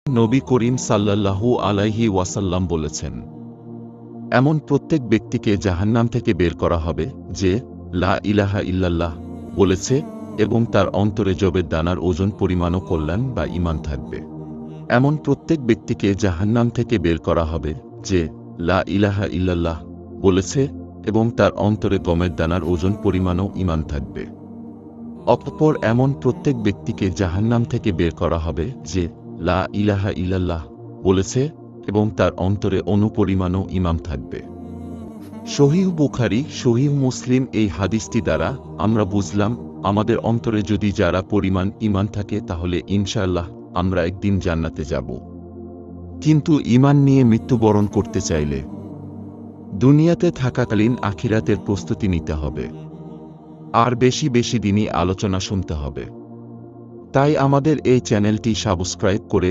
নবী করিম সাল্লাল্লাহু আলাইহি ওয়াসাল্লাম বলেছেন, এমন প্রত্যেক ব্যক্তিকে জাহান্নাম থেকে বের করা হবে যে লা ইলাহা ইল্লাল্লাহ বলেছে এবং তার অন্তরে যবের দানার ওজন পরিমাণও কল্যাণ বা ঈমান থাকবে। এমন প্রত্যেক ব্যক্তিকে জাহান্নাম থেকে বের করা হবে যে লা ইলাহা ইল্লাল্লাহ বলেছে এবং তার অন্তরে গমের দানার ওজন পরিমাণও ঈমান থাকবে। অপর এমন প্রত্যেক ব্যক্তিকে জাহান্নাম থেকে বের করা হবে যে লা ইলাহা ইল্লাল্লাহ বলেছে এবং তার অন্তরে অনুপরিমাণও ঈমান থাকবে। সহিহ বুখারী, সহিহ মুসলিম। এই হাদিসটি দ্বারা আমরা বুঝলাম, আমাদের অন্তরে যদি যারা পরিমাণ ঈমান থাকে তাহলে ইনশাআল্লাহ আমরা একদিন জান্নাতে যাব। কিন্তু ঈমান নিয়ে মৃত্যুবরণ করতে চাইলে দুনিয়াতে থাকাকালীন আখিরাতের প্রস্তুতি নিতে হবে, আর বেশি বেশি দিনই আলোচনা শুনতে হবে। তাই আমাদের এই চ্যানেলটি সাবস্ক্রাইব করে